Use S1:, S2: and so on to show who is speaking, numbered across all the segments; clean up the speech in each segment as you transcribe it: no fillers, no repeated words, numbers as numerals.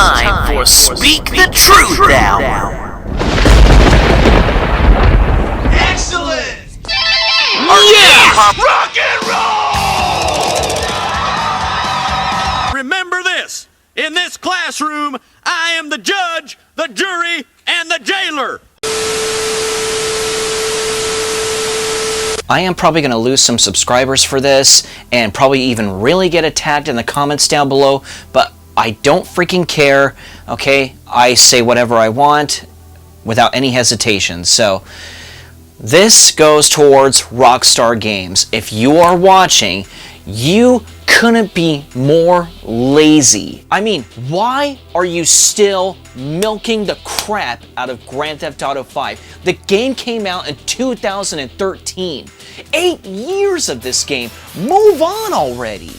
S1: time for Speak the Truth Hour.
S2: Excellent!
S1: Yes!
S2: Rock and roll!
S3: Remember this. In this classroom, I am the judge, the jury, and the jailer.
S4: I am probably going to lose some subscribers for this and probably even really get attacked in the comments down below, but I don't freaking care, okay? I say whatever I want without any hesitation. So this goes towards Rockstar Games. If you are watching, you couldn't be more lazy. I mean, why are you still milking the crap out of Grand Theft Auto 5? The game came out in 2013. 8 years of this game. Move on already.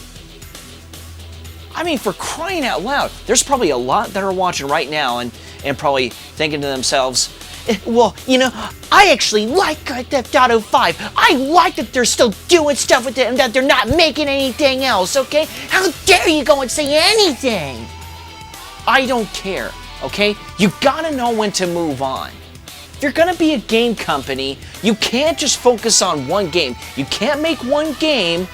S4: I mean, for crying out loud, there's probably a lot that are watching right now and probably thinking to themselves, well, you know, I actually like Grand Theft Auto 5. I like that they're still doing stuff with it and that they're not making anything else, okay? How dare you go and say anything? I don't care, okay? You gotta know when to move on. If you're gonna be a game company, you can't just focus on one game. You can't make one game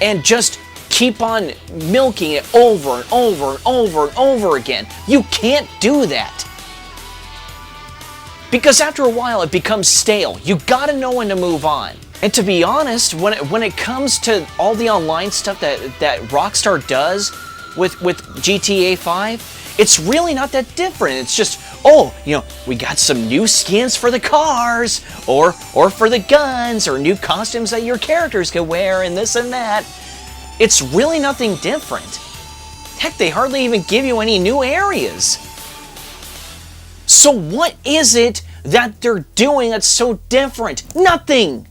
S4: and just keep on milking it over and over and over and over again. You can't do that. Because after a while, it becomes stale. You gotta know when to move on. And to be honest, when it comes to all the online stuff that Rockstar does with GTA 5, it's really not that different. It's just, oh, you know, we got some new skins for the cars, or for the guns, or new costumes that your characters can wear, and this and that. It's really nothing different. Heck, they hardly even give you any new areas. So what is it that they're doing that's so different? Nothing!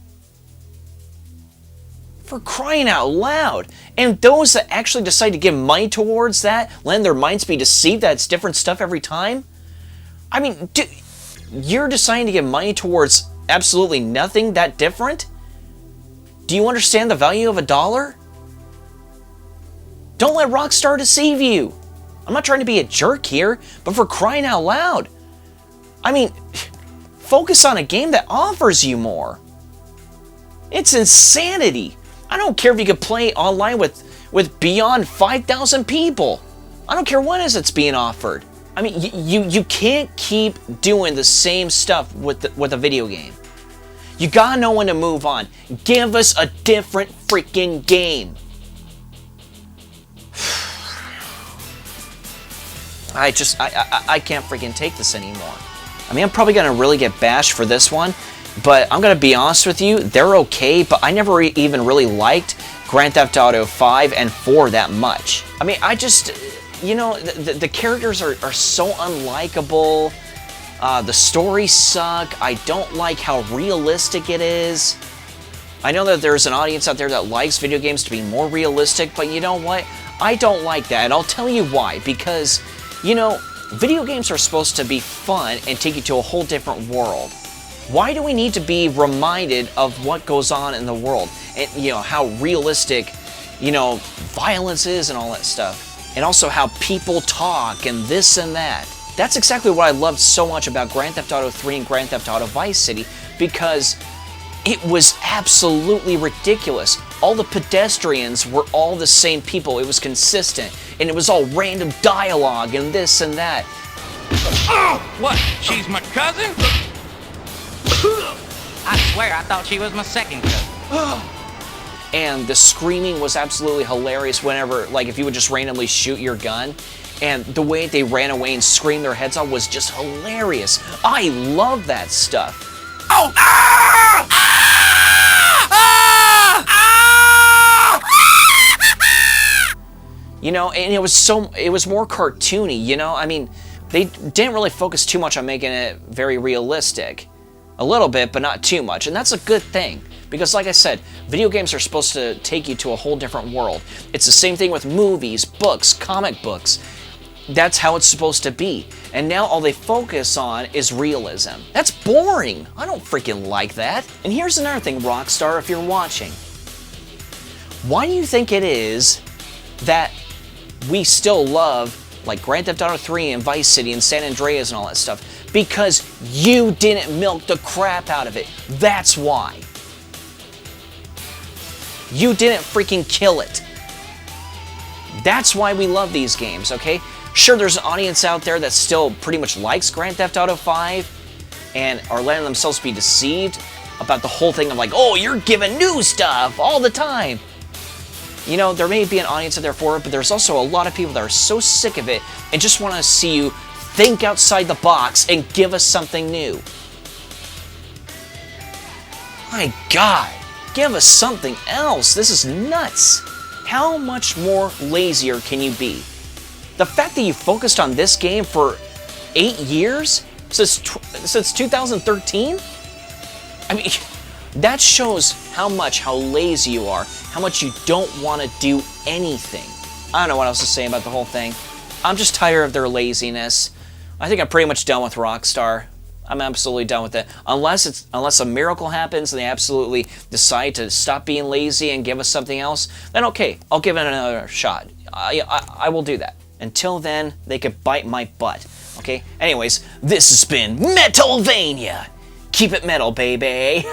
S4: For crying out loud. And those that actually decide to give money towards that, letting their minds be deceived that it's different stuff every time? I mean, you're deciding to give money towards absolutely nothing that different? Do you understand the value of $1? Don't let Rockstar deceive you. I'm not trying to be a jerk here, but for crying out loud. I mean, focus on a game that offers you more. It's insanity. I don't care if you could play online with beyond 5,000 people. I don't care what is it's being offered. I mean, you can't keep doing the same stuff with a video game. You gotta know when to move on. Give us a different freaking game. I can't freaking take this anymore. I mean, I'm probably going to really get bashed for this one, but I'm going to be honest with you, they're okay, but I never even really liked Grand Theft Auto 5 and 4 that much. I mean, I just, you know, the characters are so unlikable, the stories suck, I don't like how realistic it is. I know that there's an audience out there that likes video games to be more realistic, but you know what? I don't like that, and I'll tell you why, because, you know, video games are supposed to be fun and take you to a whole different world. Why do we need to be reminded of what goes on in the world? And, you know, how realistic, you know, violence is and all that stuff. And also how people talk and this and that. That's exactly what I loved so much about Grand Theft Auto 3 and Grand Theft Auto Vice City, because it was absolutely ridiculous. All the pedestrians were all the same people. It was consistent. And it was all random dialogue and this and that.
S5: Oh! What? She's my cousin? I swear I thought she was my second cousin.
S4: And the screaming was absolutely hilarious whenever, like, if you would just randomly shoot your gun. And the way they ran away and screamed their heads off was just hilarious. I love that stuff.
S5: Oh! Ah! Ah! Ah! Ah!
S4: You know, and it was more cartoony, you know? I mean, they didn't really focus too much on making it very realistic. A little bit, but not too much, and that's a good thing. Because like I said, video games are supposed to take you to a whole different world. It's the same thing with movies, books, comic books. That's how it's supposed to be. And now all they focus on is realism. That's boring. I don't freaking like that. And here's another thing, Rockstar, if you're watching. Why do you think it is that we still love like Grand Theft Auto 3 and Vice City and San Andreas and all that stuff, because you didn't milk the crap out of it. That's why. You didn't freaking kill it. That's why we love these games, okay? Sure, there's an audience out there that still pretty much likes Grand Theft Auto 5 and are letting themselves be deceived about the whole thing of like, oh, you're giving new stuff all the time. You know, there may be an audience out there for it, but there's also a lot of people that are so sick of it and just want to see you think outside the box and give us something new. My God, give us something else. This is nuts. How much more lazier can you be? The fact that you focused on this game for 8 years, since 2013? I mean, that shows how lazy you are, how much you don't want to do anything. I don't know what else to say about the whole thing. I'm just tired of their laziness. I think I'm pretty much done with Rockstar. I'm absolutely done with it. Unless a miracle happens and they absolutely decide to stop being lazy and give us something else, then okay, I'll give it another shot. I will do that. Until then, they could bite my butt. Okay? Anyways, this has been MetalVania. Keep it metal, baby.